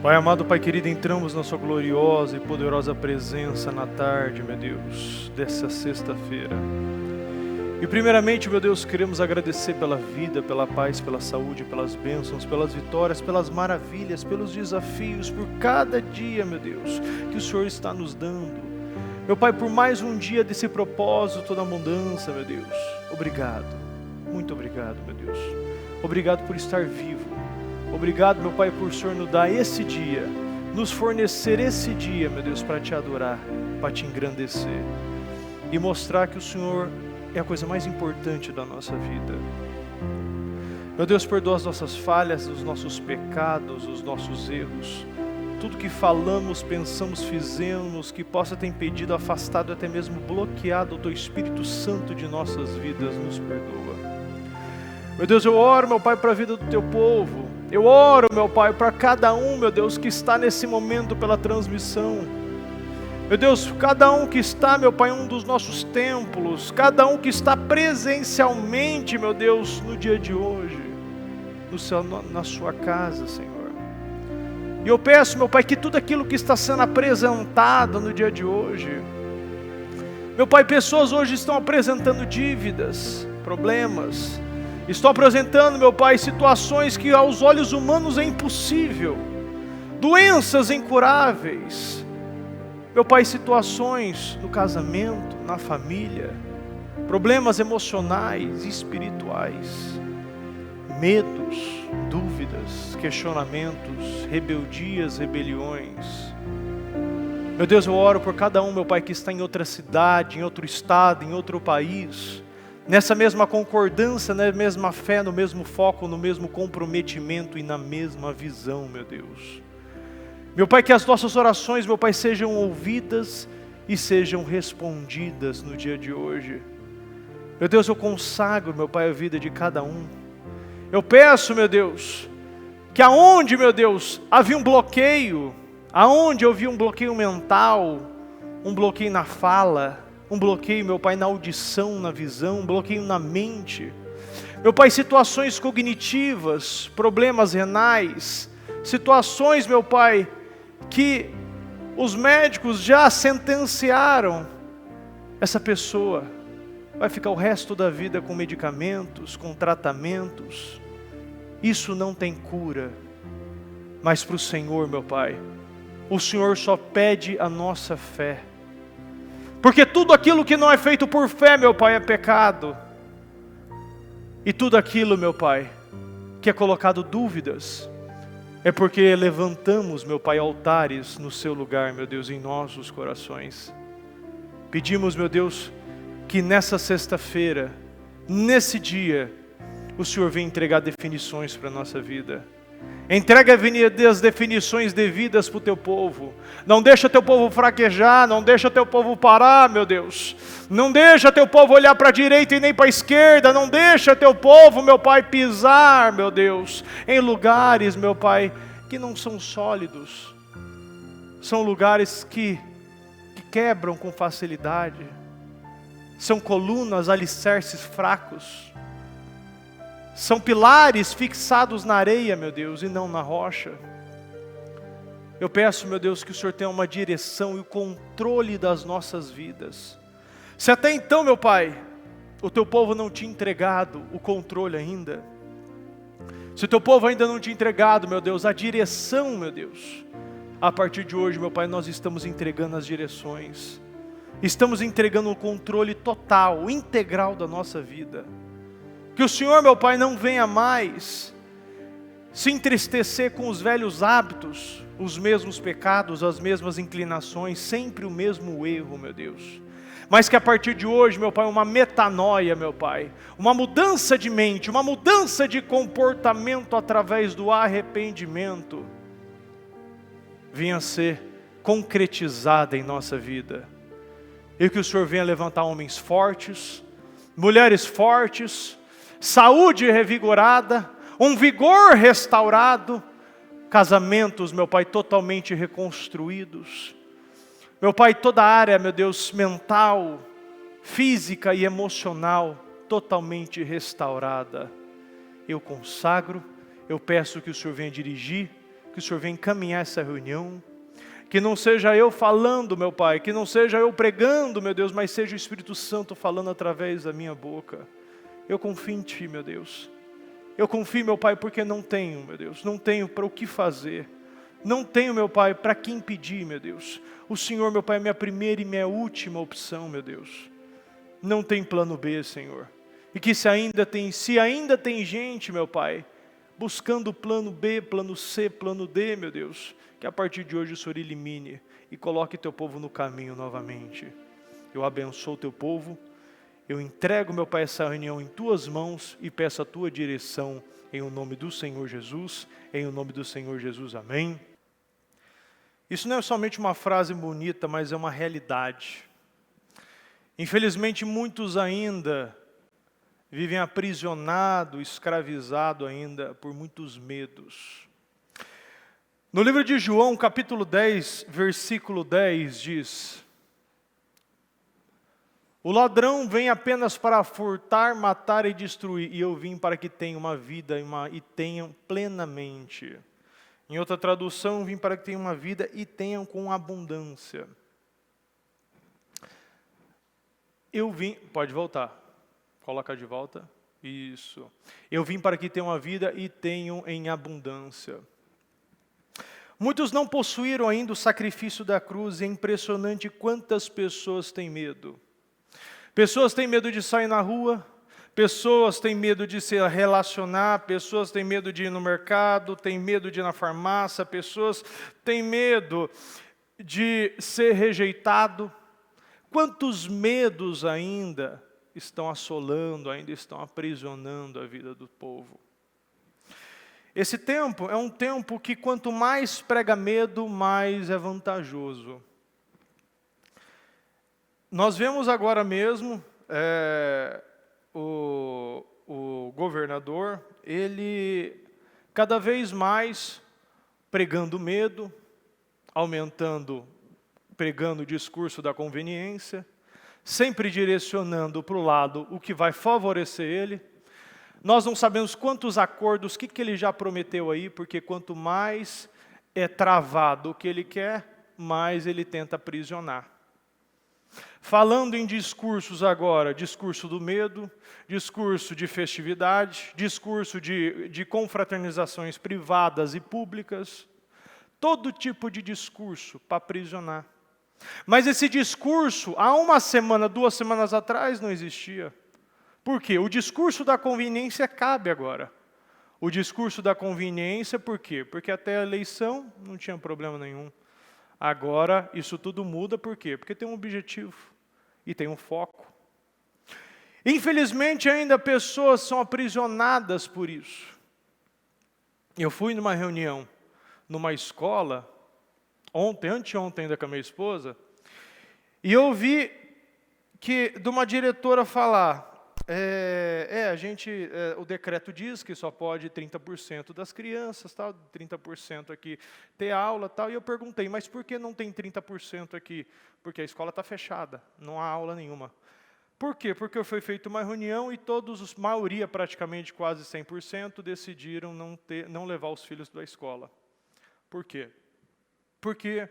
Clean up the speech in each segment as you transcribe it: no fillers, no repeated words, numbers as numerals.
Pai amado, Pai querido, entramos na sua gloriosa e poderosa presença na tarde, meu Deus, dessa sexta-feira. E primeiramente, meu Deus, queremos agradecer pela vida, pela paz, pela saúde, pelas bênçãos, pelas vitórias, pelas maravilhas, pelos desafios, por cada dia, meu Deus, que o Senhor está nos dando. Meu Pai, por mais um dia desse propósito da abundância, meu Deus, obrigado, muito obrigado, meu Deus. Obrigado por estar vivo. Obrigado, meu Pai, por o Senhor nos dar esse dia, nos fornecer esse dia, meu Deus, para te adorar, para te engrandecer e mostrar que o Senhor é a coisa mais importante da nossa vida. Meu Deus, perdoa as nossas falhas, os nossos pecados, os nossos erros, tudo que falamos, pensamos, fizemos, que possa ter impedido, afastado, até mesmo bloqueado o Teu Espírito Santo de nossas vidas, nos perdoa. Meu Deus, eu oro, meu Pai, para a vida do Teu povo. Eu oro, meu Pai, para cada um, meu Deus, que está nesse momento pela transmissão. Meu Deus, cada um que está, meu Pai, em um dos nossos templos, cada um que está presencialmente, meu Deus, no dia de hoje, na sua casa, Senhor. E eu peço, meu Pai, que tudo aquilo que está sendo apresentado no dia de hoje, meu Pai, pessoas hoje estão apresentando dívidas, problemas, estão apresentando, meu Pai, situações que aos olhos humanos é impossível, doenças incuráveis, meu Pai, situações no casamento, na família, problemas emocionais e espirituais, medos, dúvidas, questionamentos, rebeldias, rebeliões. Meu Deus, eu oro por cada um, meu Pai, que está em outra cidade, em outro estado, em outro país, nessa mesma concordância, na mesma fé, no mesmo foco, no mesmo comprometimento e na mesma visão, meu Deus. Meu Pai, que as nossas orações, meu Pai, sejam ouvidas e sejam respondidas no dia de hoje. Meu Deus, eu consagro, meu Pai, a vida de cada um. Eu peço, meu Deus, que aonde, meu Deus, havia um bloqueio, aonde eu vi um bloqueio mental, um bloqueio na fala, um bloqueio, meu Pai, na audição, na visão, um bloqueio na mente. Meu Pai, situações cognitivas, problemas renais, situações, meu Pai, que os médicos já sentenciaram, essa pessoa vai ficar o resto da vida com medicamentos, com tratamentos. Isso não tem cura, mas para o Senhor, meu Pai, o Senhor só pede a nossa fé. Porque tudo aquilo que não é feito por fé, meu Pai, é pecado. E tudo aquilo, meu Pai, que é colocado dúvidas, é porque levantamos, meu Pai, altares no seu lugar, meu Deus, em nossos corações. Pedimos, meu Deus, que nessa sexta-feira, nesse dia, o Senhor venha entregar definições para a nossa vida. Entrega as definições devidas para o teu povo. Não deixa teu povo fraquejar, não deixa teu povo parar, meu Deus. Não deixa teu povo olhar para a direita e nem para a esquerda. Não deixa teu povo, meu Pai, pisar, meu Deus, em lugares, meu Pai, que não são sólidos. São lugares que quebram com facilidade. São colunas, alicerces fracos. São pilares fixados na areia, meu Deus, e não na rocha. Eu peço, meu Deus, que o Senhor tenha uma direção e o controle das nossas vidas. Se até então, meu Pai, o teu povo não tinha entregado o controle ainda, se o teu povo ainda não tinha entregado, meu Deus, a direção, meu Deus, a partir de hoje, meu Pai, nós estamos entregando as direções. Estamos entregando o controle total, integral da nossa vida. Que o Senhor, meu Pai, não venha mais se entristecer com os velhos hábitos, os mesmos pecados, as mesmas inclinações, sempre o mesmo erro, meu Deus. Mas que a partir de hoje, meu Pai, uma metanoia, meu Pai, uma mudança de mente, uma mudança de comportamento através do arrependimento, venha ser concretizada em nossa vida. E que o Senhor venha levantar homens fortes, mulheres fortes, saúde revigorada, um vigor restaurado, casamentos, meu Pai, totalmente reconstruídos. Meu Pai, toda a área, meu Deus, mental, física e emocional, totalmente restaurada. Eu consagro, eu peço que o Senhor venha dirigir, que o Senhor venha encaminhar essa reunião. Que não seja eu falando, meu Pai, que não seja eu pregando, meu Deus, mas seja o Espírito Santo falando através da minha boca. Eu confio em Ti, meu Deus. Eu confio, meu Pai, porque não tenho, meu Deus, não tenho para o que fazer. Não tenho, meu Pai, para quem pedir, meu Deus. O Senhor, meu Pai, é minha primeira e minha última opção, meu Deus. Não tem plano B, Senhor. E que se ainda tem gente, meu Pai, buscando plano B, plano C, plano D, meu Deus, que a partir de hoje o Senhor elimine e coloque teu povo no caminho novamente. Eu abençoo teu povo, eu entrego, meu Pai, essa reunião em tuas mãos e peço a tua direção em o nome do Senhor Jesus, em o nome do Senhor Jesus, amém. Isso não é somente uma frase bonita, mas é uma realidade. Infelizmente, muitos ainda vivem aprisionados, escravizados ainda por muitos medos. No livro de João, capítulo 10, versículo 10, diz: o ladrão vem apenas para furtar, matar e destruir, e eu vim para que tenham uma vida e tenham plenamente. Em outra tradução, eu vim para que tenham uma vida e tenham com abundância. Pode voltar, coloca de volta, isso. Eu vim para que tenham uma vida e tenham em abundância. Muitos não possuíram ainda o sacrifício da cruz, e é impressionante quantas pessoas têm medo. Pessoas têm medo de sair na rua, pessoas têm medo de se relacionar, pessoas têm medo de ir no mercado, têm medo de ir na farmácia, pessoas têm medo de ser rejeitado. Quantos medos ainda estão assolando, ainda estão aprisionando a vida do povo? Esse tempo é um tempo que quanto mais prega medo, mais é vantajoso. Nós vemos agora mesmo o governador, ele cada vez mais pregando medo, pregando o discurso da conveniência, sempre direcionando para o lado o que vai favorecer ele. Nós não sabemos quantos acordos, o que ele já prometeu aí, porque quanto mais é travado o que ele quer, mais ele tenta aprisionar. Falando em discursos agora, discurso do medo, discurso de festividade, discurso de confraternizações privadas e públicas, todo tipo de discurso para aprisionar. Mas esse discurso, há uma semana, 2 semanas atrás, não existia. Por quê? O discurso da conveniência cabe agora. O discurso da conveniência, por quê? Porque até a eleição não tinha problema nenhum. Agora, isso tudo muda, por quê? Porque tem um objetivo e tem um foco. Infelizmente, ainda pessoas são aprisionadas por isso. Eu fui numa reunião, numa escola, anteontem ainda com a minha esposa, e eu ouvi de uma diretora falar, o decreto diz que só pode 30% das crianças, tal, 30% aqui ter aula, tal, e eu perguntei, mas por que não tem 30% aqui? Porque a escola está fechada, não há aula nenhuma. Por quê? Porque foi feita uma reunião e maioria, praticamente quase 100%, decidiram não levar os filhos da escola. Por quê? Porque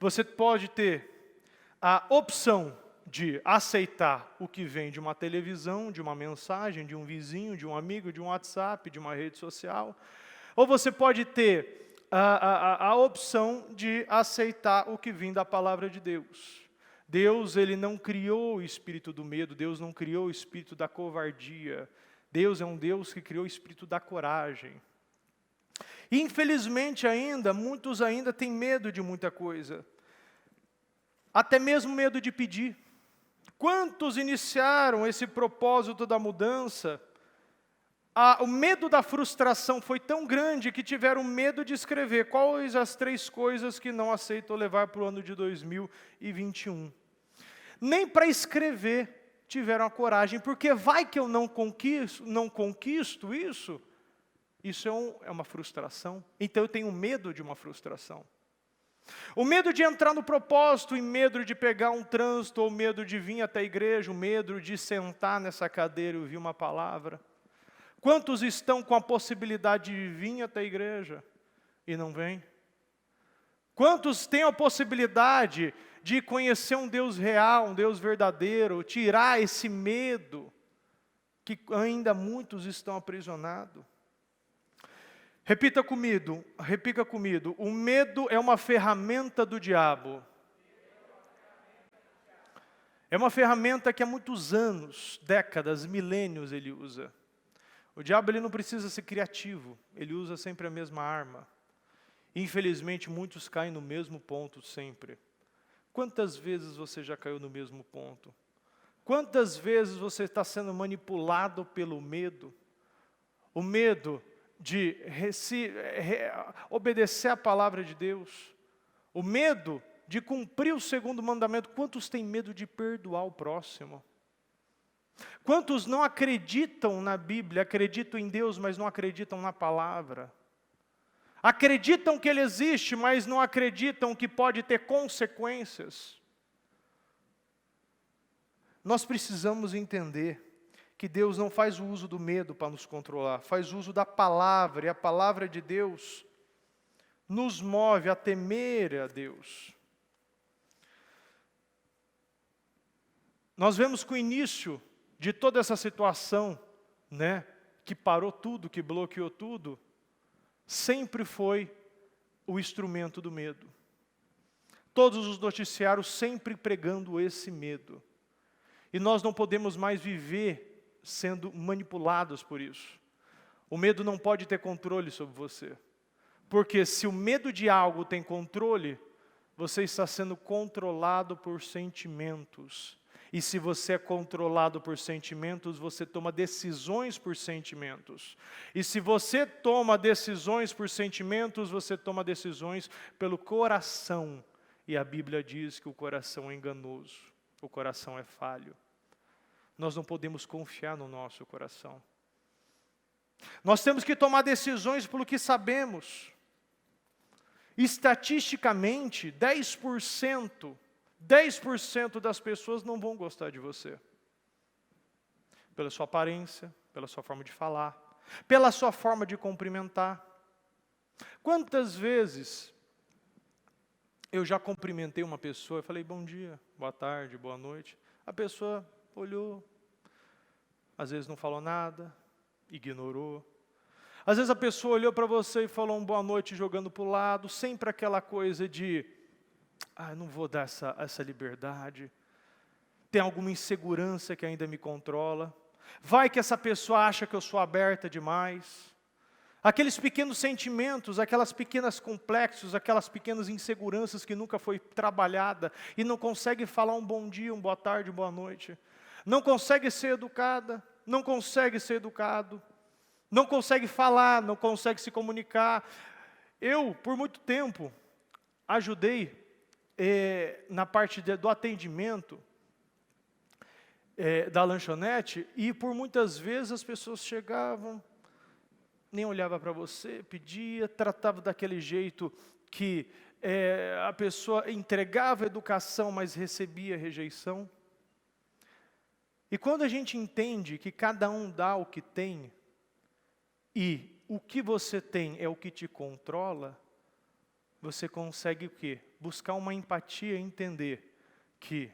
você pode ter a opção de aceitar o que vem de uma televisão, de uma mensagem, de um vizinho, de um amigo, de um WhatsApp, de uma rede social, ou você pode ter a opção de aceitar o que vem da palavra de Deus. Deus, ele não criou o espírito do medo, Deus não criou o espírito da covardia. Deus é um Deus que criou o espírito da coragem. E, infelizmente muitos ainda têm medo de muita coisa. Até mesmo medo de pedir. Quantos iniciaram esse propósito da mudança? O medo da frustração foi tão grande que tiveram medo de escrever quais as 3 coisas que não aceitam levar para o ano de 2021. Nem para escrever tiveram a coragem, porque vai que eu não conquisto isso? Isso é uma frustração. Então eu tenho medo de uma frustração. O medo de entrar no propósito, e medo de pegar um trânsito, ou medo de vir até a igreja, o medo de sentar nessa cadeira e ouvir uma palavra. Quantos estão com a possibilidade de vir até a igreja e não vem? Quantos têm a possibilidade de conhecer um Deus real, um Deus verdadeiro, tirar esse medo que ainda muitos estão aprisionados? Repita comigo, o medo é uma ferramenta do diabo. É uma ferramenta que há muitos anos, décadas, milênios ele usa. O diabo ele não precisa ser criativo, ele usa sempre a mesma arma. Infelizmente muitos caem no mesmo ponto sempre. Quantas vezes você já caiu no mesmo ponto? Quantas vezes você está sendo manipulado pelo medo? O medo de obedecer a palavra de Deus. O medo de cumprir o segundo mandamento. Quantos têm medo de perdoar o próximo? Quantos não acreditam na Bíblia, acreditam em Deus, mas não acreditam na palavra? Acreditam que Ele existe, mas não acreditam que pode ter consequências. Nós precisamos entender que Deus não faz o uso do medo para nos controlar, faz uso da palavra, e a palavra de Deus nos move a temer a Deus. Nós vemos que o início de toda essa situação, que parou tudo, que bloqueou tudo, sempre foi o instrumento do medo. Todos os noticiários sempre pregando esse medo. E nós não podemos mais viver sendo manipulados por isso. O medo não pode ter controle sobre você. Porque se o medo de algo tem controle, você está sendo controlado por sentimentos. E se você é controlado por sentimentos, você toma decisões por sentimentos. E se você toma decisões por sentimentos, você toma decisões pelo coração. E a Bíblia diz que o coração é enganoso, o coração é falho. Nós não podemos confiar no nosso coração. Nós temos que tomar decisões pelo que sabemos. Estatisticamente, 10% das pessoas não vão gostar de você. Pela sua aparência, pela sua forma de falar, pela sua forma de cumprimentar. Quantas vezes eu já cumprimentei uma pessoa, eu falei bom dia, boa tarde, boa noite. A pessoa olhou, às vezes não falou nada, ignorou. Às vezes a pessoa olhou para você e falou boa noite jogando para o lado, sempre aquela coisa de não vou dar essa liberdade. Tem alguma insegurança que ainda me controla. Vai que essa pessoa acha que eu sou aberta demais. Aqueles pequenos sentimentos, aquelas pequenas complexos, aquelas pequenas inseguranças que nunca foi trabalhada e não consegue falar um bom dia, boa tarde, boa noite. Não consegue ser educada, não consegue ser educado, não consegue falar, não consegue se comunicar. Eu, por muito tempo, ajudei na parte do atendimento da lanchonete, e por muitas vezes as pessoas chegavam, nem olhava para você, pedia, tratava daquele jeito que a pessoa entregava educação, mas recebia rejeição. E quando a gente entende que cada um dá o que tem, e o que você tem é o que te controla, você consegue o quê? Buscar uma empatia e entender que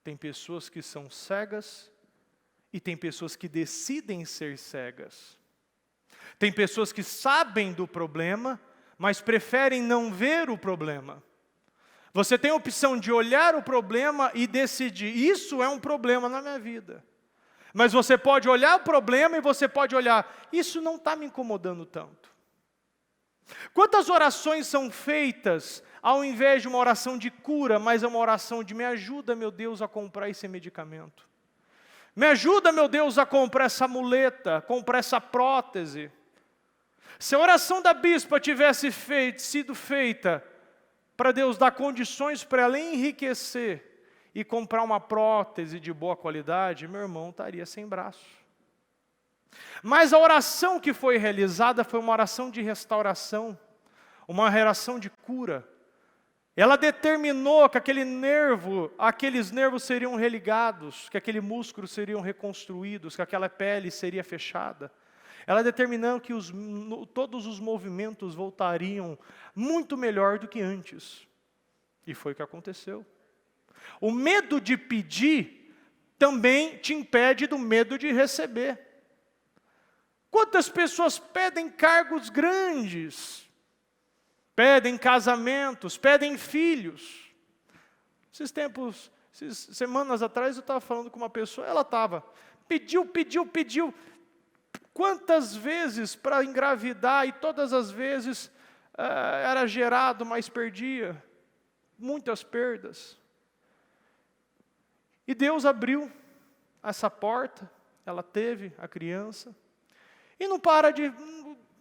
tem pessoas que são cegas e tem pessoas que decidem ser cegas. Tem pessoas que sabem do problema, mas preferem não ver o problema. Você tem a opção de olhar o problema e decidir, isso é um problema na minha vida. Mas você pode olhar o problema e você pode olhar, isso não está me incomodando tanto. Quantas orações são feitas ao invés de uma oração de cura, mas é uma oração de me ajuda, meu Deus, a comprar esse medicamento. Me ajuda, meu Deus, a comprar essa muleta, comprar essa prótese. Se a oração da bispa tivesse sido feita para Deus dar condições para ela enriquecer e comprar uma prótese de boa qualidade, meu irmão estaria sem braço. Mas a oração que foi realizada foi uma oração de restauração, uma oração de cura. Ela determinou que aqueles nervos seriam religados, que aquele músculo seriam reconstruídos, que aquela pele seria fechada. ela determinou que todos os movimentos voltariam muito melhor do que antes. E foi o que aconteceu. O medo de pedir também te impede do medo de receber. Quantas pessoas pedem cargos grandes, pedem casamentos, pedem filhos? Essas semanas atrás eu estava falando com uma pessoa, ela pediu. Quantas vezes para engravidar e todas as vezes era gerado, mas perdia. Muitas perdas. E Deus abriu essa porta, ela teve a criança. E não para de...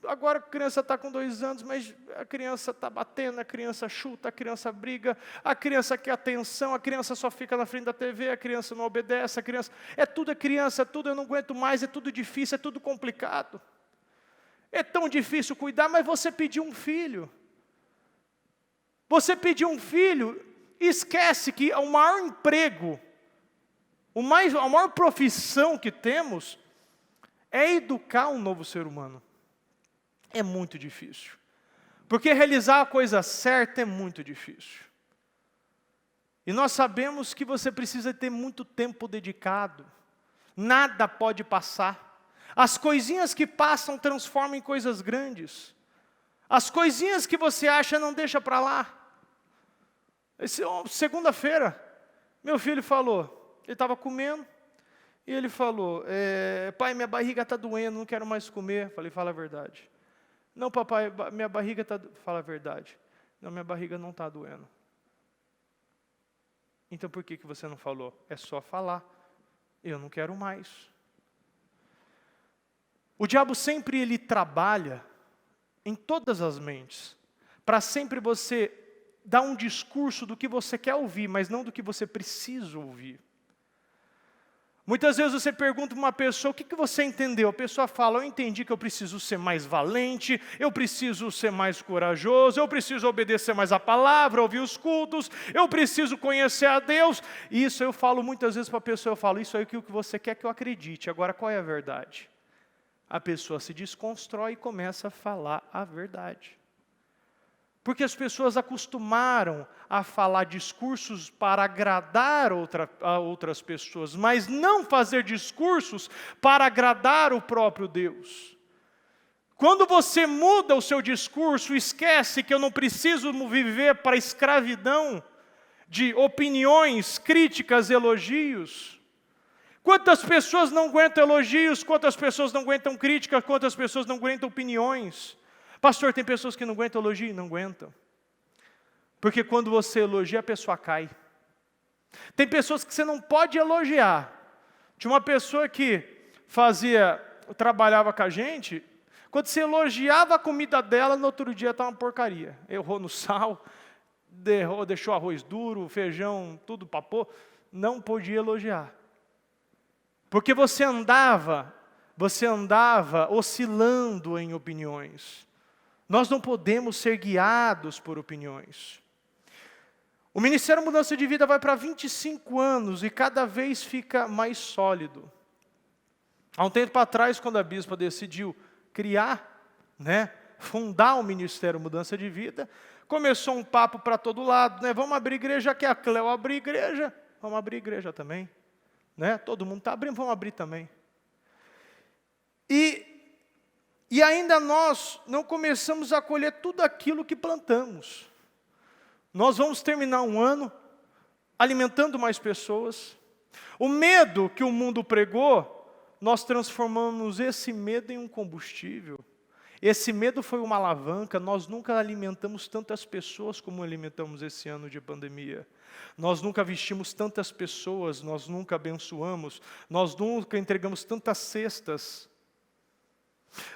Agora a criança está com 2 anos, mas a criança está batendo, a criança chuta, a criança briga, a criança quer atenção, a criança só fica na frente da TV, a criança não obedece, a criança... É tudo eu não aguento mais, é tudo difícil, é tudo complicado. É tão difícil cuidar, mas você pediu um filho. Você pediu um filho, esquece que o maior emprego, a maior profissão que temos é educar um novo ser humano. É muito difícil. Porque realizar a coisa certa é muito difícil. E nós sabemos que você precisa ter muito tempo dedicado. Nada pode passar. As coisinhas que passam transformam em coisas grandes. As coisinhas que você acha não deixa para lá. Segunda-feira, meu filho falou, ele estava comendo, e ele falou, pai, minha barriga está doendo, não quero mais comer. Falei, fala a verdade. Não, papai, minha barriga está... Fala a verdade. Não, minha barriga não está doendo. Então por que você não falou? É só falar. Eu não quero mais. O diabo sempre ele trabalha em todas as mentes, para sempre você dar um discurso do que você quer ouvir, mas não do que você precisa ouvir. Muitas vezes você pergunta para uma pessoa, o que você entendeu? A pessoa fala, eu entendi que eu preciso ser mais valente, eu preciso ser mais corajoso, eu preciso obedecer mais a palavra, ouvir os cultos, eu preciso conhecer a Deus. Isso eu falo muitas vezes para a pessoa, eu falo, isso aí é o que você quer que eu acredite, agora qual é a verdade? A pessoa se desconstrói e começa a falar a verdade. Porque as pessoas acostumaram a falar discursos para agradar a outras pessoas, mas não fazer discursos para agradar o próprio Deus. Quando você muda o seu discurso, esquece que eu não preciso viver para a escravidão de opiniões, críticas, elogios. Quantas pessoas não aguentam elogios, quantas pessoas não aguentam críticas, quantas pessoas não aguentam opiniões. Pastor, tem pessoas que não aguentam elogio? Não aguentam. Porque quando você elogia, a pessoa cai. Tem pessoas que você não pode elogiar. Tinha uma pessoa que trabalhava com a gente, quando você elogiava a comida dela, no outro dia estava uma porcaria. Errou no sal, deixou arroz duro, feijão, tudo papô. Não podia elogiar. Porque você andava oscilando em opiniões. Nós não podemos ser guiados por opiniões. O Ministério Mudança de Vida vai para 25 anos e cada vez fica mais sólido. Há um tempo atrás, quando a bispa decidiu fundar o Ministério Mudança de Vida, começou um papo para todo lado, vamos abrir igreja, que a Cleo abrir igreja, vamos abrir igreja também. Todo mundo está abrindo, vamos abrir também. E ainda nós não começamos a colher tudo aquilo que plantamos. Nós vamos terminar um ano alimentando mais pessoas. O medo que o mundo pregou, nós transformamos esse medo em um combustível. Esse medo foi uma alavanca, nós nunca alimentamos tantas pessoas como alimentamos esse ano de pandemia. Nós nunca vestimos tantas pessoas, nós nunca abençoamos, nós nunca entregamos tantas cestas.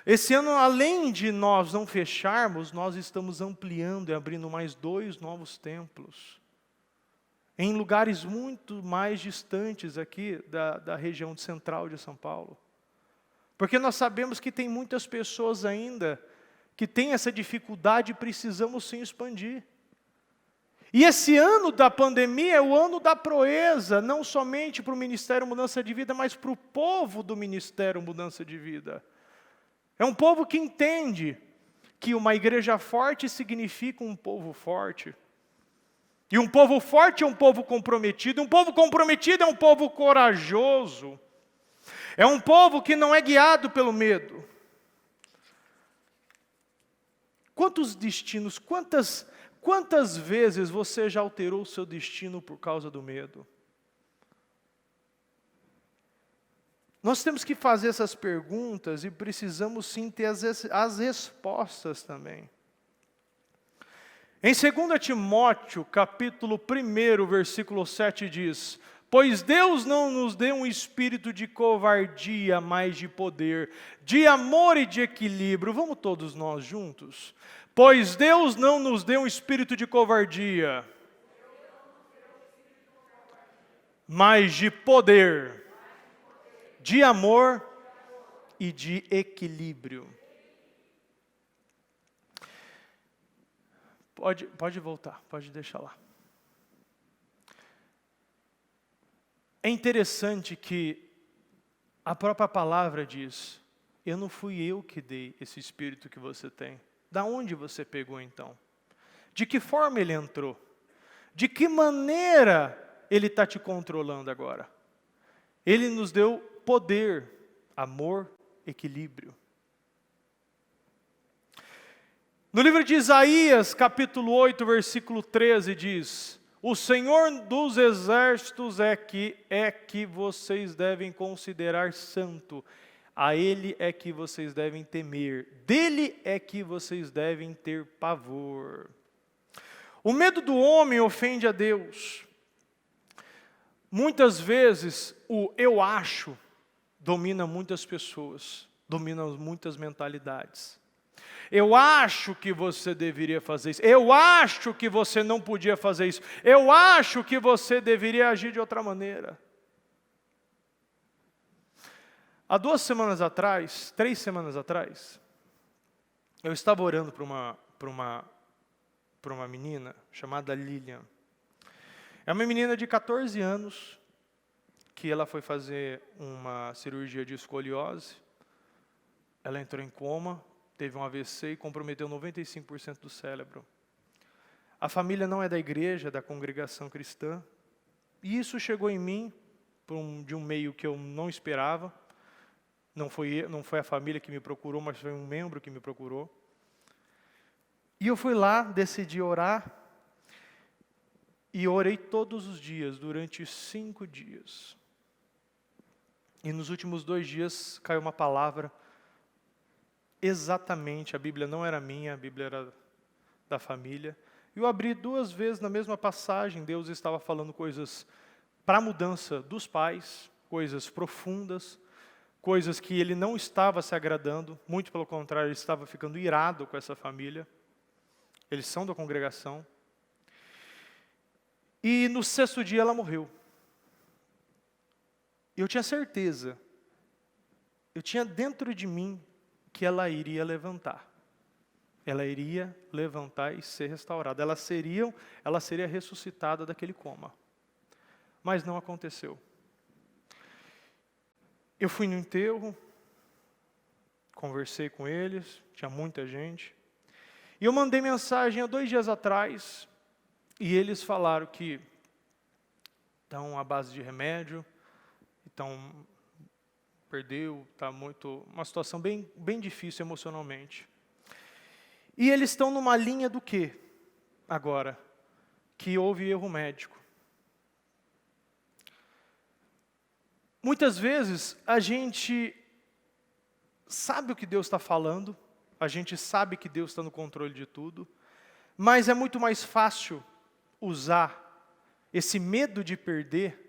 Esse ano, além de nós não fecharmos, nós estamos ampliando e abrindo mais 2 novos templos. Em lugares muito mais distantes aqui da região central de São Paulo. Porque nós sabemos que tem muitas pessoas ainda que têm essa dificuldade e precisamos sim expandir. E esse ano da pandemia é o ano da proeza, não somente para o Ministério Mudança de Vida, mas para o povo do Ministério Mudança de Vida. É um povo que entende que uma igreja forte significa um povo forte. E um povo forte é um povo comprometido. Um povo comprometido é um povo corajoso. É um povo que não é guiado pelo medo. Quantos destinos, quantas vezes você já alterou o seu destino por causa do medo? Nós temos que fazer essas perguntas e precisamos sim ter as respostas também. Em 2 Timóteo, capítulo 1, versículo 7 diz: pois Deus não nos deu um espírito de covardia, mas de poder, de amor e de equilíbrio. Vamos todos nós juntos? Pois Deus não nos deu um espírito de covardia, mas de poder, de amor e de equilíbrio. Pode voltar, pode deixar lá. É interessante que a própria palavra diz: eu não fui eu que dei esse espírito que você tem. Da onde você pegou então? De que forma ele entrou? De que maneira ele está te controlando agora? Ele nos deu poder, amor, equilíbrio. No livro de Isaías, capítulo 8, versículo 13, diz: o Senhor dos exércitos é que vocês devem considerar santo, a Ele é que vocês devem temer, dele é que vocês devem ter pavor. O medo do homem ofende a Deus. Muitas vezes o eu acho domina muitas pessoas, domina muitas mentalidades. Eu acho que você deveria fazer isso. Eu acho que você não podia fazer isso. Eu acho que você deveria agir de outra maneira. Há 3 semanas atrás, eu estava orando para uma menina chamada Lilian. É uma menina de 14 anos, que ela foi fazer uma cirurgia de escoliose. Ela entrou em coma, teve um AVC e comprometeu 95% do cérebro. A família não é da igreja, é da congregação cristã. E isso chegou em mim de um meio que eu não esperava. Não foi a família que me procurou, mas foi um membro que me procurou. E eu fui lá, decidi orar. E orei todos os dias, durante 5 dias. E nos últimos 2 dias caiu uma palavra. Exatamente, a Bíblia não era minha, a Bíblia era da família. E eu abri 2 vezes na mesma passagem, Deus estava falando coisas para a mudança dos pais, coisas profundas, coisas que Ele não estava se agradando, muito pelo contrário, Ele estava ficando irado com essa família. Eles são da congregação. E no 6º dia ela morreu. Eu tinha certeza, eu tinha dentro de mim que ela iria levantar. Ela iria levantar e ser restaurada. Ela seria ressuscitada daquele coma. Mas não aconteceu. Eu fui no enterro, conversei com eles, tinha muita gente. E eu mandei mensagem há 2 dias atrás, e eles falaram que estão à base de remédio, perdeu, está uma situação bem difícil emocionalmente. E eles estão numa linha do quê? Agora, que houve erro médico. Muitas vezes a gente sabe o que Deus está falando, a gente sabe que Deus está no controle de tudo, mas é muito mais fácil usar esse medo de perder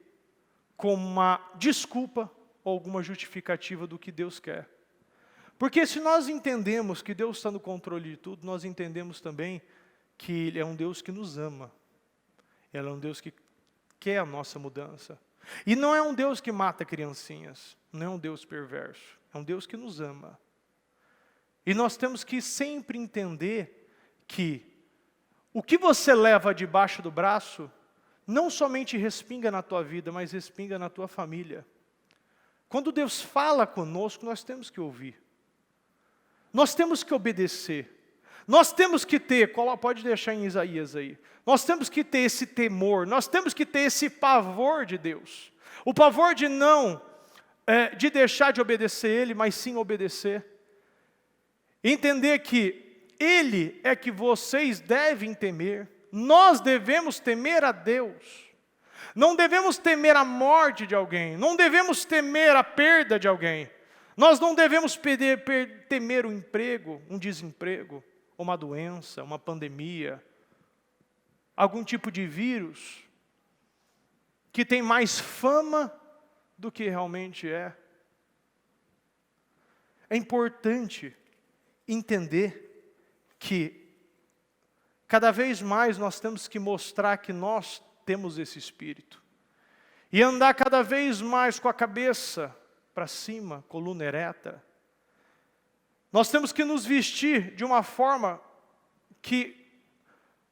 como uma desculpa ou alguma justificativa do que Deus quer. Porque se nós entendemos que Deus está no controle de tudo, nós entendemos também que Ele é um Deus que nos ama. Ele é um Deus que quer a nossa mudança. E não é um Deus que mata criancinhas, não é um Deus perverso, é um Deus que nos ama. E nós temos que sempre entender que o que você leva debaixo do braço, não somente respinga na tua vida, mas respinga na tua família. Quando Deus fala conosco, nós temos que ouvir. nós temos que obedecer. Nós temos que ter, pode deixar em Isaías aí, nós temos que ter esse temor, nós temos que ter esse pavor de Deus. O pavor de não, de deixar de obedecer Ele, mas sim obedecer. Entender que Ele é que vocês devem temer, nós devemos temer a Deus. Não devemos temer a morte de alguém, não devemos temer a perda de alguém. Nós não devemos temer o emprego, um desemprego, uma doença, uma pandemia, algum tipo de vírus que tem mais fama do que realmente é. É importante entender que cada vez mais nós temos que mostrar que nós temos esse espírito e andar cada vez mais com a cabeça para cima, coluna ereta. Nós temos que nos vestir de uma forma que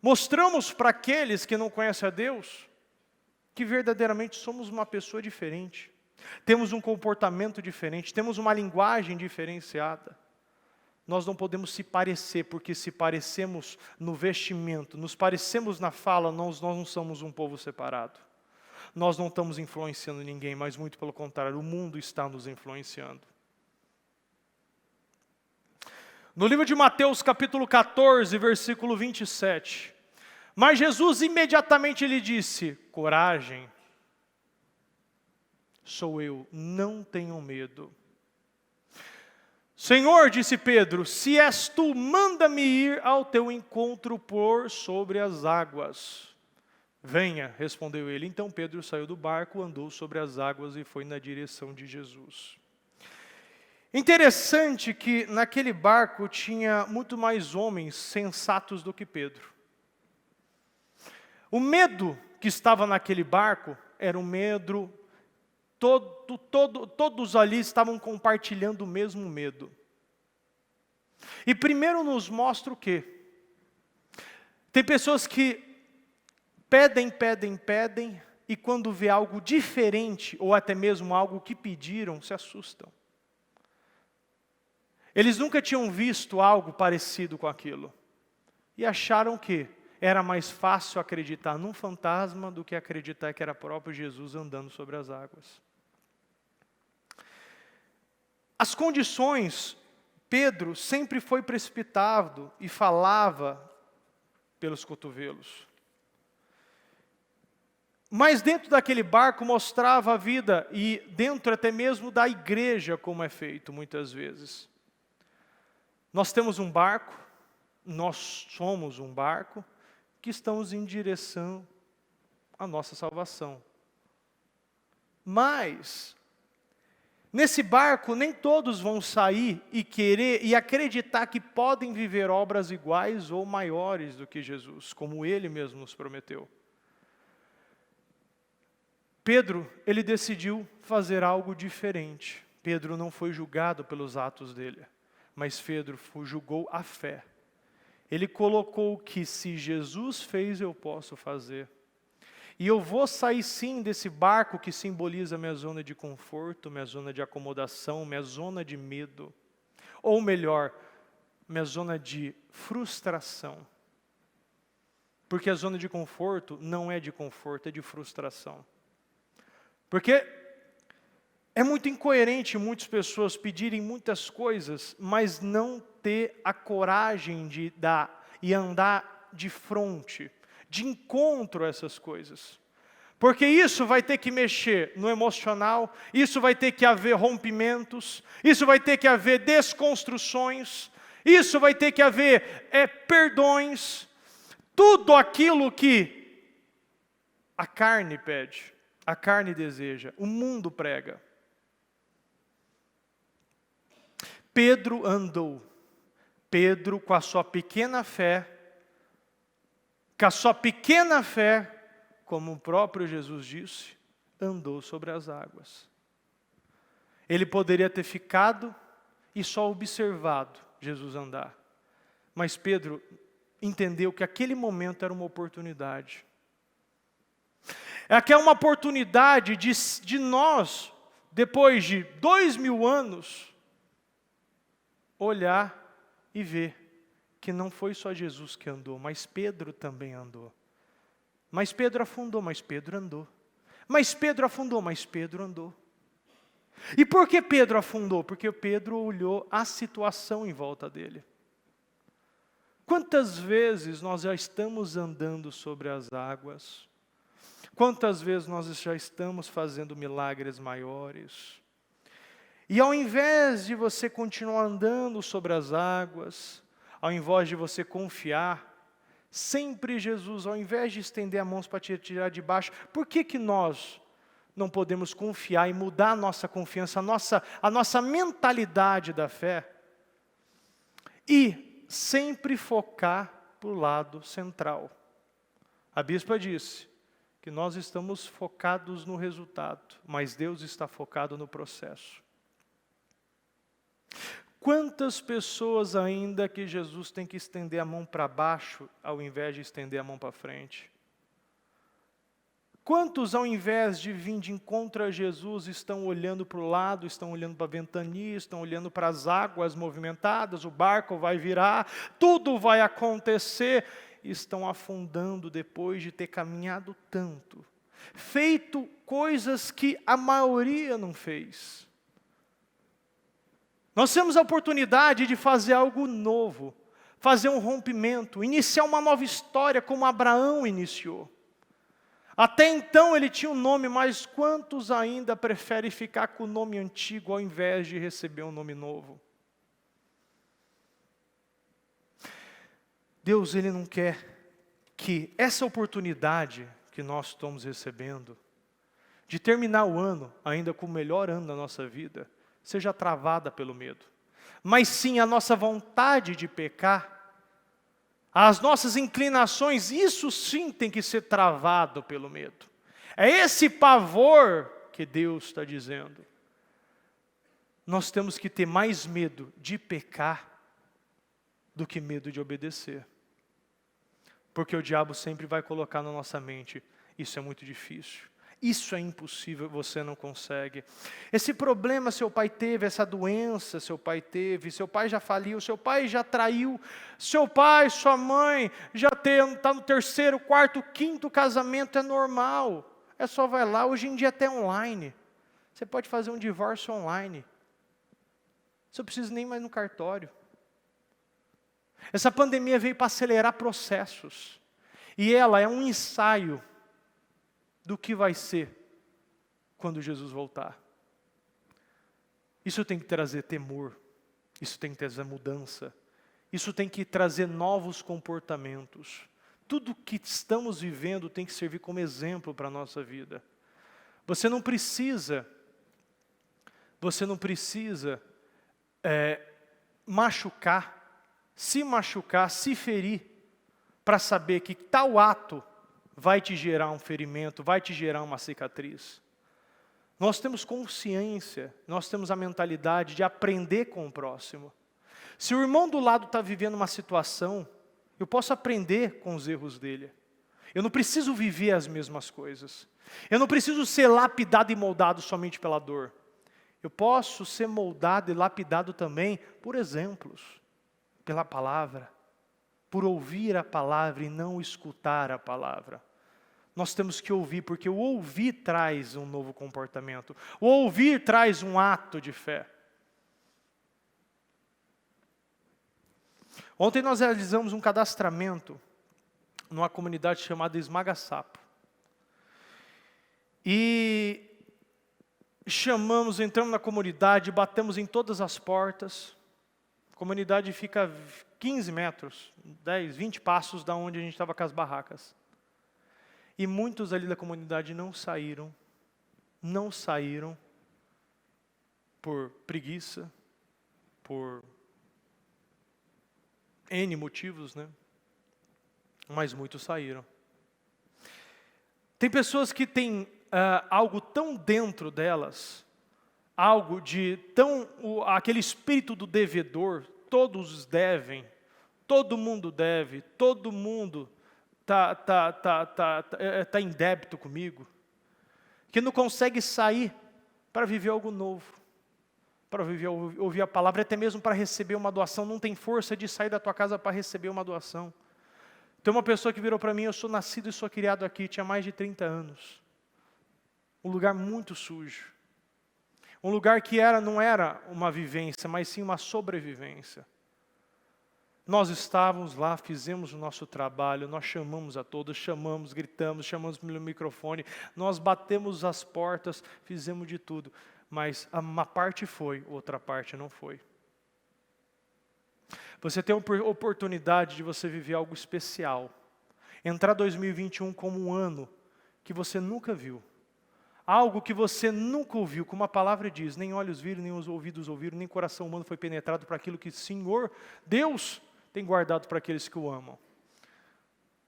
mostramos para aqueles que não conhecem a Deus que verdadeiramente somos uma pessoa diferente. Temos um comportamento diferente, temos uma linguagem diferenciada. Nós não podemos se parecer, porque se parecemos no vestimento, nos parecemos na fala, nós não somos um povo separado. Nós não estamos influenciando ninguém, mas muito pelo contrário, o mundo está nos influenciando. No livro de Mateus, capítulo 14, versículo 27. Mas Jesus imediatamente lhe disse: coragem, sou eu, não tenham medo. Senhor, disse Pedro, se és tu, manda-me ir ao teu encontro por sobre as águas. Venha, respondeu ele. Então Pedro saiu do barco, andou sobre as águas e foi na direção de Jesus. Interessante que naquele barco tinha muito mais homens sensatos do que Pedro. O medo que estava naquele barco era um medo, todos ali estavam compartilhando o mesmo medo. E primeiro nos mostra o quê? Tem pessoas que pedem, e quando vê algo diferente, ou até mesmo algo que pediram, se assustam. Eles nunca tinham visto algo parecido com aquilo. E acharam que era mais fácil acreditar num fantasma do que acreditar que era próprio Jesus andando sobre as águas. As condições, Pedro sempre foi precipitado e falava pelos cotovelos. Mas dentro daquele barco mostrava a vida, e dentro até mesmo da igreja, como é feito muitas vezes. Nós temos um barco, nós somos um barco, que estamos em direção à nossa salvação. Mas, nesse barco, nem todos vão sair e querer e acreditar que podem viver obras iguais ou maiores do que Jesus, como Ele mesmo nos prometeu. Pedro, ele decidiu fazer algo diferente. Pedro não foi julgado pelos atos dele, mas Pedro julgou a fé. Ele colocou que se Jesus fez, eu posso fazer. E eu vou sair sim desse barco que simboliza minha zona de conforto, minha zona de acomodação, minha zona de medo. Ou melhor, minha zona de frustração. Porque a zona de conforto não é de conforto, é de frustração. Porque é muito incoerente muitas pessoas pedirem muitas coisas, mas não ter a coragem de dar e andar de frente, de encontro a essas coisas. Porque isso vai ter que mexer no emocional, isso vai ter que haver rompimentos, isso vai ter que haver desconstruções, isso vai ter que haver perdões, tudo aquilo que a carne pede, a carne deseja, o mundo prega. Pedro andou. Pedro, com a sua pequena fé, como o próprio Jesus disse, andou sobre as águas. Ele poderia ter ficado e só observado Jesus andar. Mas Pedro entendeu que aquele momento era uma oportunidade. Aqui é uma oportunidade de nós, depois de 2000 anos, olhar e vê que não foi só Jesus que andou, mas Pedro também andou. Mas Pedro afundou, mas Pedro andou. Mas Pedro afundou, mas Pedro andou. E por que Pedro afundou? Porque Pedro olhou a situação em volta dele. Quantas vezes nós já estamos andando sobre as águas? Quantas vezes nós já estamos fazendo milagres maiores? E ao invés de você continuar andando sobre as águas, ao invés de você confiar, sempre Jesus, ao invés de estender as mãos para te tirar de baixo, por que nós não podemos confiar e mudar a nossa confiança, a nossa mentalidade da fé? E sempre focar para o lado central. A bispa disse que nós estamos focados no resultado, mas Deus está focado no processo. Quantas pessoas ainda que Jesus tem que estender a mão para baixo, ao invés de estender a mão para frente? Quantos, ao invés de vir de encontro a Jesus, estão olhando para o lado, estão olhando para a ventania, estão olhando para as águas movimentadas, o barco vai virar, tudo vai acontecer, e estão afundando depois de ter caminhado tanto, feito coisas que a maioria não fez. Nós temos a oportunidade de fazer algo novo, fazer um rompimento, iniciar uma nova história como Abraão iniciou. Até então ele tinha um nome, mas quantos ainda preferem ficar com o nome antigo ao invés de receber um nome novo? Deus, Ele não quer que essa oportunidade que nós estamos recebendo, de terminar o ano ainda com o melhor ano da nossa vida, seja travada pelo medo. Mas sim a nossa vontade de pecar, as nossas inclinações, isso sim tem que ser travado pelo medo. É esse pavor que Deus está dizendo. Nós temos que ter mais medo de pecar do que medo de obedecer. Porque o diabo sempre vai colocar na nossa mente, isso é muito difícil. Isso é impossível, você não consegue. Esse problema seu pai teve, essa doença seu pai teve, seu pai já faliu, seu pai já traiu, seu pai, sua mãe já está no 3º, 4º, 5º casamento, é normal. É só vai lá, hoje em dia até online. Você pode fazer um divórcio online. Você não precisa nem mais no cartório. Essa pandemia veio para acelerar processos. E ela é um ensaio do que vai ser quando Jesus voltar. Isso tem que trazer temor, isso tem que trazer mudança, isso tem que trazer novos comportamentos. Tudo que estamos vivendo tem que servir como exemplo para a nossa vida. Você não precisa machucar, se ferir, para saber que tal ato vai te gerar um ferimento, vai te gerar uma cicatriz. Nós temos consciência, nós temos a mentalidade de aprender com o próximo. Se o irmão do lado está vivendo uma situação, eu posso aprender com os erros dele. Eu não preciso viver as mesmas coisas. Eu não preciso ser lapidado e moldado somente pela dor. Eu posso ser moldado e lapidado também por exemplos, pela palavra. Por ouvir a palavra e não escutar a palavra. Nós temos que ouvir, porque o ouvir traz um novo comportamento. O ouvir traz um ato de fé. Ontem nós realizamos um cadastramento numa comunidade chamada Esmaga Sapo. E entramos na comunidade, batemos em todas as portas. A comunidade fica 15 metros, 10, 20 passos da onde a gente estava com as barracas. E muitos ali da comunidade não saíram por preguiça, por N motivos, né? Mas muitos saíram. Tem pessoas que têm algo tão dentro delas, algo de aquele espírito do devedor, todos devem, todo mundo deve, todo mundo tá em débito comigo, que não consegue sair para viver algo novo. para ouvir a palavra, até mesmo para receber uma doação. Não tem força de sair da tua casa para receber uma doação. Tem uma pessoa que virou para mim: eu sou nascido e sou criado aqui, tinha mais de 30 anos. Um lugar muito sujo. Um lugar que não era uma vivência, mas sim uma sobrevivência. Nós estávamos lá, fizemos o nosso trabalho, nós chamamos a todos, chamamos, gritamos, chamamos pelo microfone, nós batemos as portas, fizemos de tudo. Mas uma parte foi, outra parte não foi. Você tem a oportunidade de você viver algo especial. Entrar 2021 como um ano que você nunca viu. Algo que você nunca ouviu, como a palavra diz, nem olhos viram, nem os ouvidos ouviram, nem coração humano foi penetrado para aquilo que o Senhor, Deus, tem guardado para aqueles que o amam.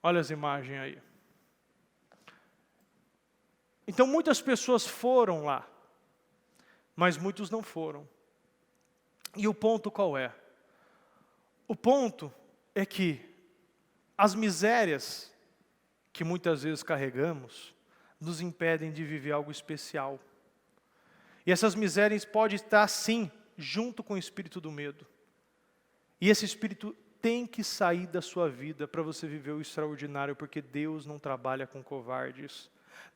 Olha as imagens aí. Então muitas pessoas foram lá, mas muitos não foram. E o ponto qual é? O ponto é que as misérias que muitas vezes carregamos nos impedem de viver algo especial. E essas misérias podem estar, sim, junto com o espírito do medo. E esse espírito tem que sair da sua vida para você viver o extraordinário, porque Deus não trabalha com covardes.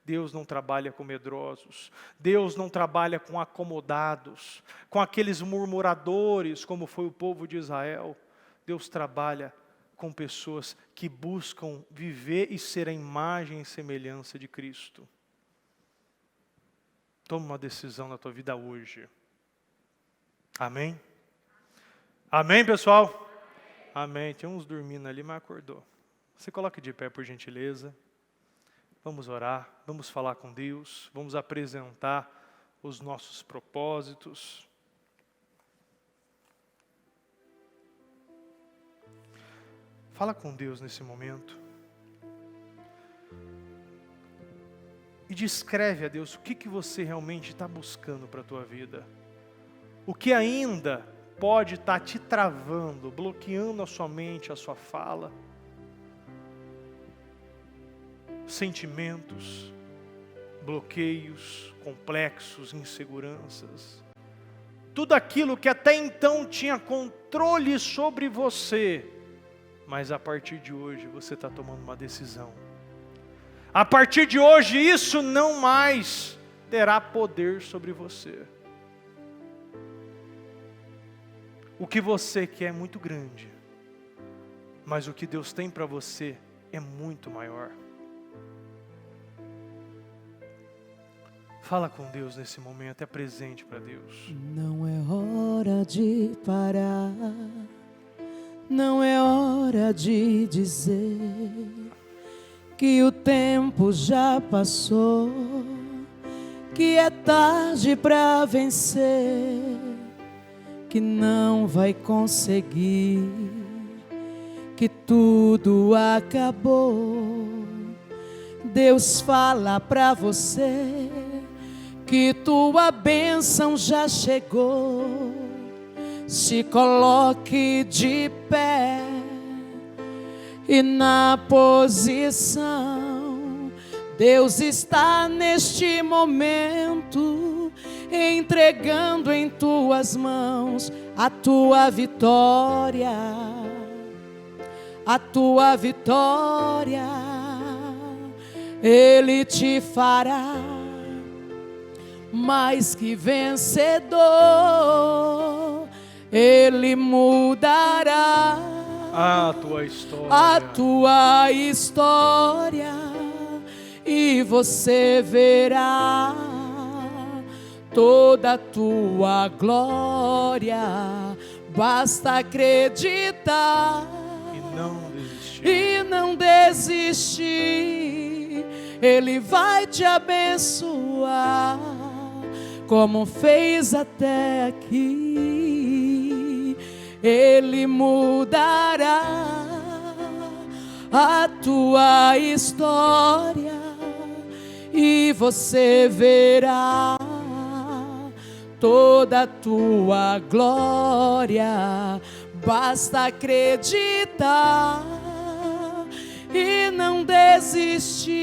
Deus não trabalha com medrosos. Deus não trabalha com acomodados, com aqueles murmuradores, como foi o povo de Israel. Deus trabalha com pessoas que buscam viver e ser a imagem e semelhança de Cristo. Toma uma decisão na tua vida hoje. Amém? Amém, pessoal? Amém. Tem uns dormindo ali, mas acordou. Você coloque de pé, por gentileza. Vamos orar, vamos falar com Deus, vamos apresentar os nossos propósitos. Fala com Deus nesse momento. E descreve a Deus o que você realmente está buscando para a tua vida. O que ainda pode estar te travando, bloqueando a sua mente, a sua fala. Sentimentos, bloqueios, complexos, inseguranças. Tudo aquilo que até então tinha controle sobre você. Mas a partir de hoje você está tomando uma decisão. A partir de hoje isso não mais terá poder sobre você. O que você quer é muito grande, mas o que Deus tem para você é muito maior. Fala com Deus nesse momento, é presente para Deus. Não é hora de parar. Não é hora de dizer que o tempo já passou, que é tarde para vencer, que não vai conseguir, que tudo acabou. Deus fala para você que tua bênção já chegou. Se coloque de pé e na posição. Deus está neste momento entregando em tuas mãos a tua vitória. A tua vitória. Ele te fará mais que vencedor. Ele mudará a tua história. A tua história. E você verá toda a tua glória. Basta acreditar e não desistir. Ele vai te abençoar como fez até aqui. Ele mudará a tua história e você verá toda a tua glória. Basta acreditar e não desistir.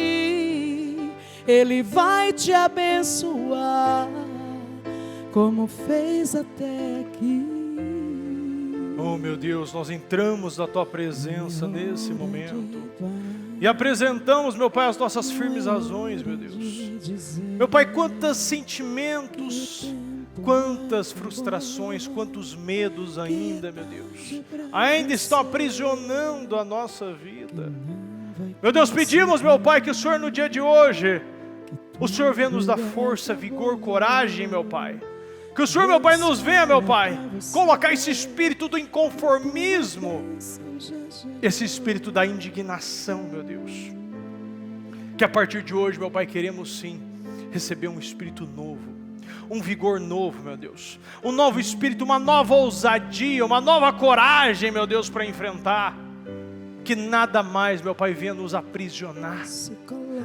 Ele vai te abençoar como fez até aqui. Oh meu Deus, nós entramos na Tua presença nesse momento e apresentamos, meu Pai, as nossas firmes razões, meu Deus. Meu Pai, quantos sentimentos, quantas frustrações, quantos medos ainda, meu Deus, ainda estão aprisionando a nossa vida. Meu Deus, pedimos, meu Pai, que o Senhor no dia de hoje, o Senhor venha nos dar força, vigor, coragem, meu Pai. Que o Senhor, meu Pai, nos venha, meu Pai, colocar esse espírito do inconformismo, esse espírito da indignação, meu Deus. Que a partir de hoje, meu Pai, queremos sim receber um espírito novo, um vigor novo, meu Deus. Um novo espírito, uma nova ousadia, uma nova coragem, meu Deus, para enfrentar. Que nada mais, meu Pai, venha nos aprisionar.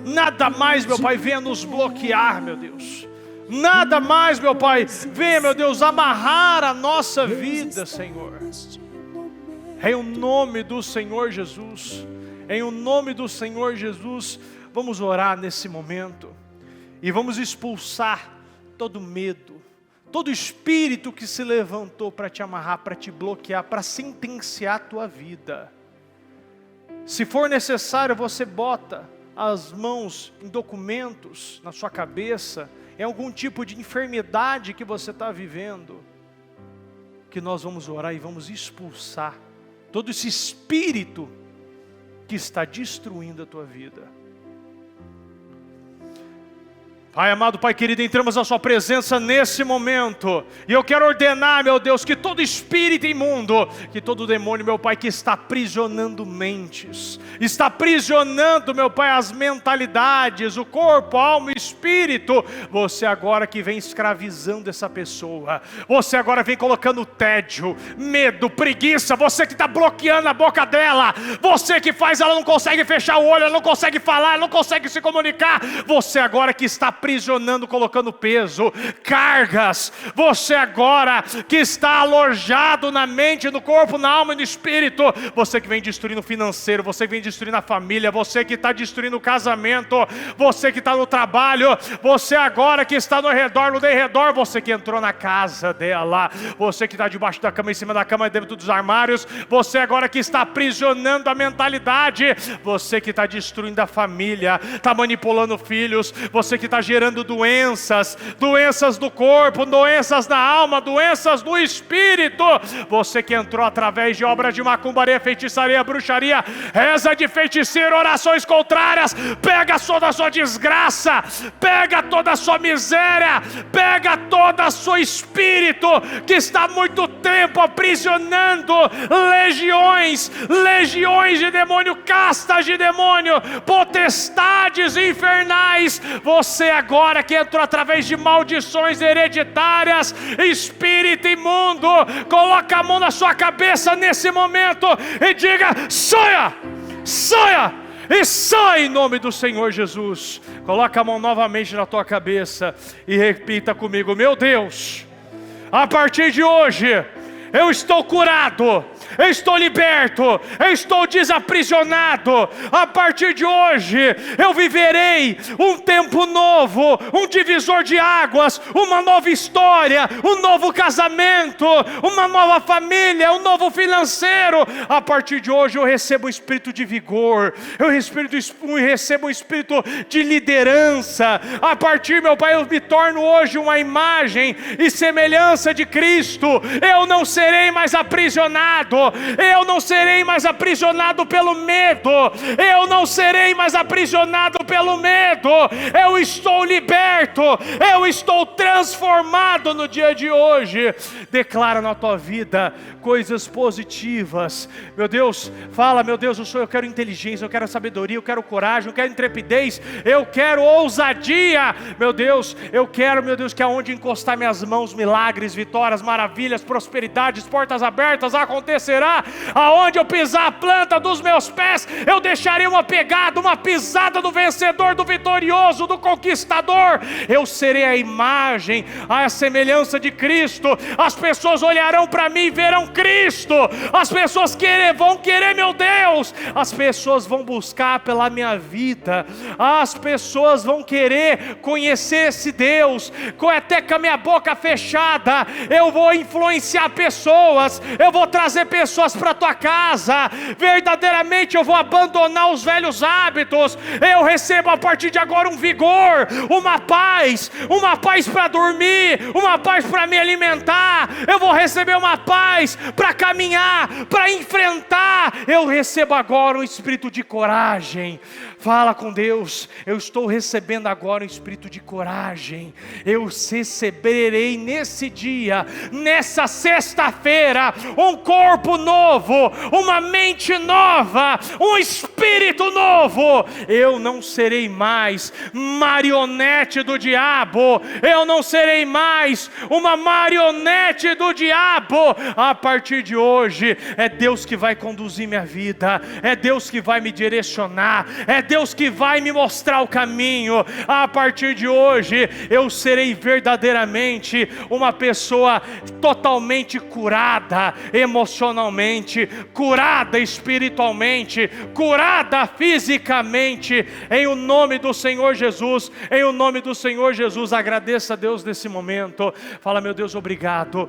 Nada mais, meu Pai, venha nos bloquear, meu Deus. Nada mais, meu Pai, venha, meu Deus, amarrar a nossa vida, Senhor. Em o nome do Senhor Jesus, em o nome do Senhor Jesus, vamos orar nesse momento e vamos expulsar todo medo, todo espírito que se levantou para te amarrar, para te bloquear, para sentenciar a tua vida. Se for necessário, você bota as mãos em documentos na sua cabeça, em algum tipo de enfermidade que você está vivendo, que nós vamos orar e vamos expulsar todo esse espírito que está destruindo a tua vida. Pai amado, Pai querido, entramos na sua presença nesse momento, e eu quero ordenar, meu Deus, que todo espírito imundo, que todo demônio, meu Pai, que está aprisionando mentes, está aprisionando, meu Pai, as mentalidades, o corpo, a alma e espírito, você agora que vem escravizando essa pessoa, você agora vem colocando tédio, medo, preguiça, você que está bloqueando a boca dela, você que faz ela não consegue fechar o olho, ela não consegue falar, ela não consegue se comunicar, você agora que está aprisionando, colocando peso, cargas, você agora que está alojado na mente, no corpo, na alma e no espírito, você que vem destruindo o financeiro, você que vem destruindo a família, você que está destruindo o casamento, você que está no trabalho, você agora que está no redor, no derredor, você que entrou na casa dela, você que está debaixo da cama, em cima da cama, dentro dos armários, você agora que está aprisionando a mentalidade, você que está destruindo a família, está manipulando filhos, você que está gerando doenças, doenças do corpo, doenças da alma, doenças do espírito, você que entrou através de obras de macumbaria, feitiçaria, bruxaria, reza de feiticeiro, orações contrárias, pega toda a sua desgraça, pega toda a sua miséria, pega todo o seu espírito que está há muito tempo aprisionando legiões de demônio, castas de demônio, potestades infernais, você agora que entrou através de maldições hereditárias, espírito imundo, coloca a mão na sua cabeça nesse momento e diga: saia, saia, e sai em nome do Senhor Jesus. Coloca a mão novamente na tua cabeça e repita comigo: meu Deus, a partir de hoje eu estou curado, eu estou liberto, eu estou desaprisionado. A partir de hoje eu viverei um tempo novo, um divisor de águas, uma nova história, um novo casamento, uma nova família, um novo financeiro. A partir de hoje eu recebo um espírito de vigor, eu recebo um espírito de liderança. A partir, meu Pai, eu me torno hoje uma imagem e semelhança de Cristo. Eu não serei mais aprisionado, eu não serei mais aprisionado pelo medo, eu não serei mais aprisionado pelo medo, eu estou liberto, eu estou transformado no dia de hoje. Declara na tua vida coisas positivas, meu Deus, fala: meu Deus, eu quero inteligência, eu quero sabedoria, eu quero coragem, eu quero intrepidez, eu quero ousadia, meu Deus, eu quero, meu Deus, que aonde encostar minhas mãos, milagres, vitórias, maravilhas, prosperidades, portas abertas acontecerão. prevalecerá. Aonde eu pisar a planta dos meus pés, eu deixarei uma pegada, uma pisada do vencedor, do vitorioso, do conquistador. Eu serei a imagem, a semelhança de Cristo. As pessoas olharão para mim e verão Cristo. As pessoas vão querer meu Deus. As pessoas vão buscar pela minha vida. As pessoas vão querer conhecer esse Deus. Até com a minha boca fechada, eu vou influenciar pessoas. Eu vou trazer pessoas para tua casa. Verdadeiramente eu vou abandonar os velhos hábitos. Eu recebo a partir de agora um vigor, uma paz para dormir, uma paz para me alimentar. Eu vou receber uma paz para caminhar, para enfrentar. Eu recebo agora um espírito de coragem. Fala com Deus. Eu estou recebendo agora um espírito de coragem. Eu receberei nesse dia, nessa sexta-feira, um corpo novo, uma mente nova, um espírito novo. Eu não serei mais marionete do diabo. Eu não serei mais uma marionete do diabo. A partir de hoje, é Deus que vai conduzir minha vida. É Deus que vai me direcionar. É Deus que vai me mostrar o caminho. A partir de hoje, eu serei verdadeiramente uma pessoa totalmente curada emocionalmente, curada espiritualmente, curada fisicamente, em o nome do Senhor Jesus. Em o nome do Senhor Jesus, agradeça a Deus nesse momento. Fala: meu Deus, obrigado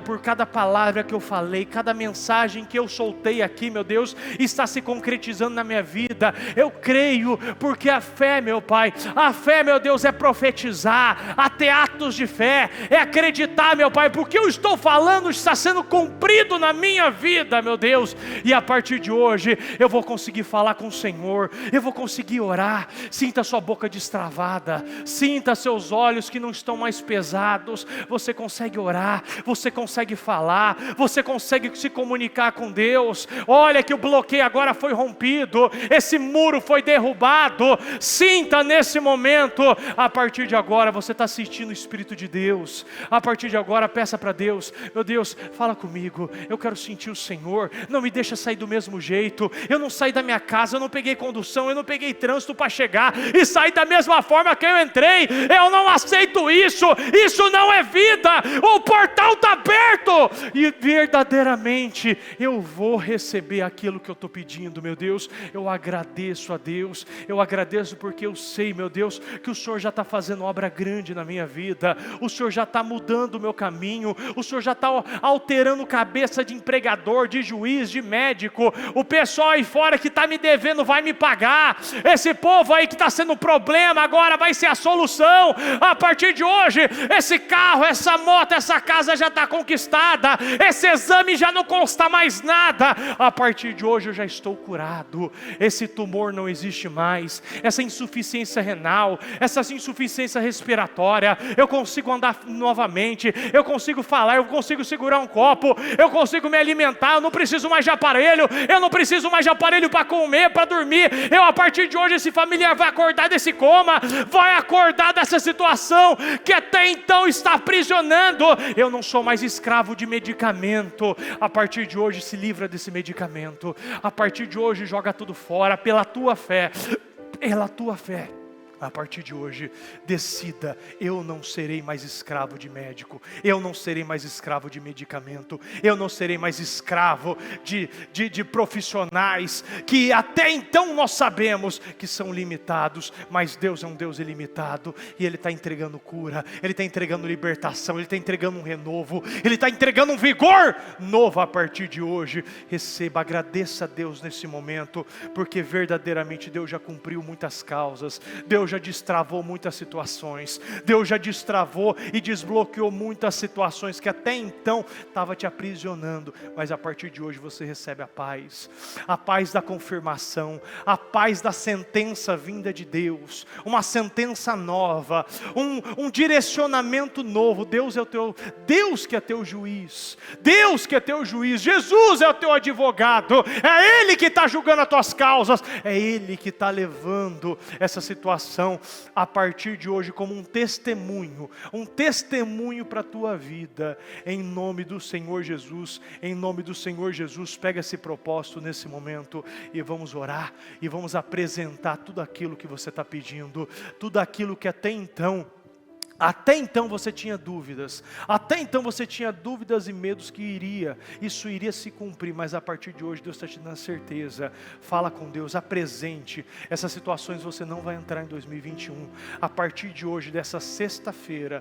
por cada palavra que eu falei, cada mensagem que eu soltei aqui, meu Deus, está se concretizando na minha vida. Eu creio, porque a fé, meu Pai, a fé, meu Deus, é profetizar, até atos de fé, é acreditar, meu Pai, porque eu estou falando está sendo cumprido na minha vida, meu Deus. E a partir de hoje eu vou conseguir falar com o Senhor, eu vou conseguir orar. Sinta sua boca destravada, sinta seus olhos que não estão mais pesados. Você consegue orar, você consegue falar, você consegue se comunicar com Deus. Olha que o bloqueio agora foi rompido, esse muro foi derrubado. Sinta nesse momento, a partir de agora você está sentindo o Espírito de Deus. A partir de agora peça para Deus: meu Deus, fala comigo, eu quero sentir o Senhor. Não me deixa sair do mesmo jeito. Eu não saí da minha casa, eu não peguei condução, eu não peguei trânsito para chegar e saí da mesma forma que eu entrei. Eu não aceito isso. Isso não é vida. O portal está aberto e verdadeiramente eu vou receber aquilo que eu estou pedindo, meu Deus. Eu agradeço a Deus. Eu agradeço porque eu sei, meu Deus, que o Senhor já está fazendo obra grande na minha vida. O Senhor já está mudando o meu caminho. O Senhor já está alterando cabeça de empregador, de juiz, de médico. O pessoal aí fora que está me devendo vai me pagar. Esse povo aí que está sendo um problema agora vai ser a solução. A partir de hoje, esse carro, essa moto, essa casa já está conquistada. Esse exame já não consta mais nada. A partir de hoje eu já estou curado. Esse tumor não existe mais. Essa insuficiência renal, essa insuficiência respiratória, eu consigo andar novamente. Eu consigo falar, eu consigo segurar um copo, eu consigo me alimentar. Eu não preciso mais de aparelho. Eu não preciso mais de aparelho para comer, para dormir. A partir de hoje esse familiar vai acordar desse coma, vai acordar dessa situação que até então está aprisionando. Eu não sou mais escravo de medicamento. A partir de hoje se livra desse medicamento. A partir de hoje joga tudo fora pela tua fé. Pela tua fé. A partir de hoje, decida: eu não serei mais escravo de médico, eu não serei mais escravo de medicamento, eu não serei mais escravo de profissionais que até então nós sabemos que são limitados, mas Deus é um Deus ilimitado e Ele está entregando cura, Ele está entregando libertação, Ele está entregando um renovo, Ele está entregando um vigor novo a partir de hoje. Receba, agradeça a Deus nesse momento, porque verdadeiramente Deus já cumpriu muitas causas, Deus já destravou muitas situações, Deus já destravou e desbloqueou muitas situações que até então estava te aprisionando, mas a partir de hoje você recebe a paz da confirmação, a paz da sentença vinda de Deus, uma sentença nova, um direcionamento novo. Deus é o teu, Deus que é teu juiz, Deus que é teu juiz, Jesus é o teu advogado, é Ele que está julgando as tuas causas, é Ele que está levando essa situação situação a partir de hoje como um testemunho para a tua vida, em nome do Senhor Jesus, em nome do Senhor Jesus. Pega esse propósito nesse momento e vamos orar, e vamos apresentar tudo aquilo que você está pedindo, tudo aquilo que até então você tinha dúvidas, e medos que isso iria se cumprir, mas a partir de hoje Deus está te dando certeza. Fala com Deus, apresente. Essas situações você não vai entrar em 2021, a partir de hoje, dessa sexta-feira,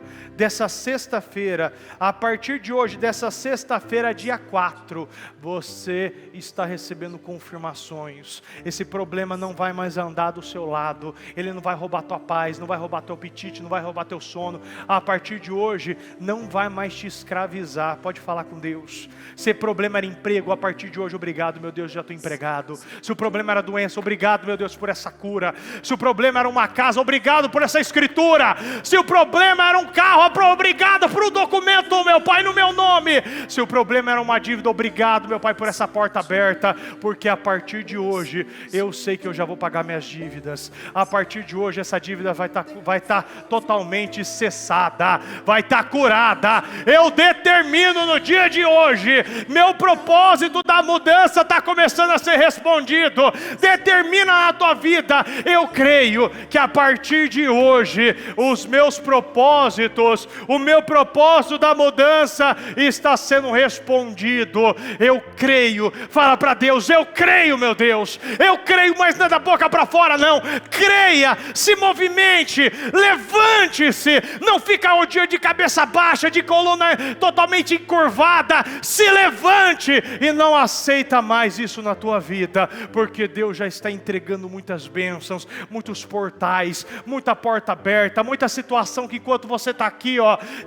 a partir de hoje, dessa sexta-feira, dia 4, você está recebendo confirmações. Esse problema não vai mais andar do seu lado, ele não vai roubar tua paz, não vai roubar teu apetite, não vai roubar teu sono. A partir de hoje não vai mais te escravizar. Pode falar com Deus. Se o problema era emprego, a partir de hoje, obrigado, meu Deus, já estou empregado. Se o problema era doença, obrigado, meu Deus, por essa cura. Se o problema era uma casa, obrigado por essa escritura. Se o problema era um carro, obrigado por um documento, meu Pai, no meu nome. Se o problema era uma dívida, obrigado, meu Pai, por essa porta aberta, porque a partir de hoje eu sei que eu já vou pagar minhas dívidas. A partir de hoje essa dívida vai estar totalmente cessada, vai estar curada. Eu determino no dia de hoje, meu propósito da mudança está começando a ser respondido. Determina na tua vida. Eu creio que a partir de hoje os meus propósitos, o meu propósito da mudança está sendo respondido. Eu creio. Fala para Deus, eu creio, meu Deus, eu creio, mas não é da boca para fora não. Creia, se movimente, levante-se. Não fica o dia de cabeça baixa, de coluna totalmente encurvada. Se levante e não aceita mais isso na tua vida, porque Deus já está entregando muitas bênçãos, muitos portais, muita porta aberta, muita situação que enquanto você está aqui,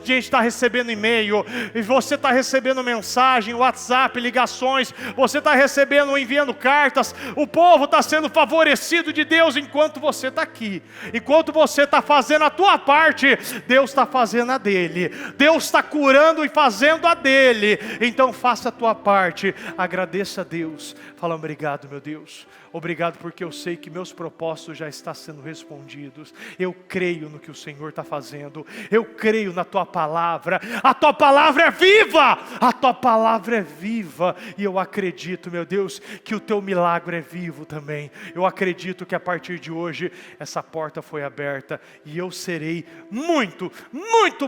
gente está recebendo e-mail, e você está recebendo mensagem, WhatsApp, ligações, você está recebendo, enviando cartas. O povo está sendo favorecido de Deus enquanto você está aqui, enquanto você está fazendo a tua parte. Deus está fazendo a dele, Deus está curando e fazendo a dele. Então faça a tua parte, agradeça a Deus, fala obrigado, meu Deus, obrigado porque eu sei que meus propósitos já estão sendo respondidos. Eu creio no que o Senhor está fazendo, eu creio na tua palavra. A tua palavra é viva, a tua palavra é viva, e eu acredito, meu Deus, que o teu milagre é vivo também. Eu acredito que a partir de hoje essa porta foi aberta e eu serei muito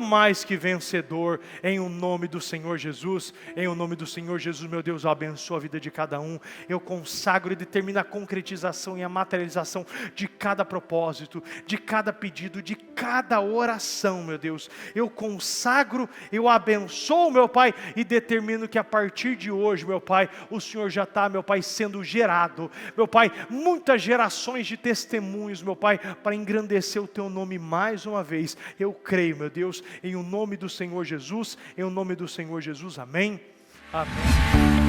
mais que vencedor, em o nome do Senhor Jesus. Em o nome do Senhor Jesus, meu Deus, eu abençoo a vida de cada um. Eu consagro e determino a concretização e a materialização de cada propósito, de cada pedido, de cada oração, meu Deus. Eu consagro, eu abençoo, meu Pai, e determino que a partir de hoje, meu Pai, o Senhor já está, meu Pai, sendo gerado, meu Pai, muitas gerações de testemunhos, meu Pai, para engrandecer o teu nome mais uma vez. Eu creio, meu Deus, em o nome do Senhor Jesus, em o nome do Senhor Jesus, amém. Amém.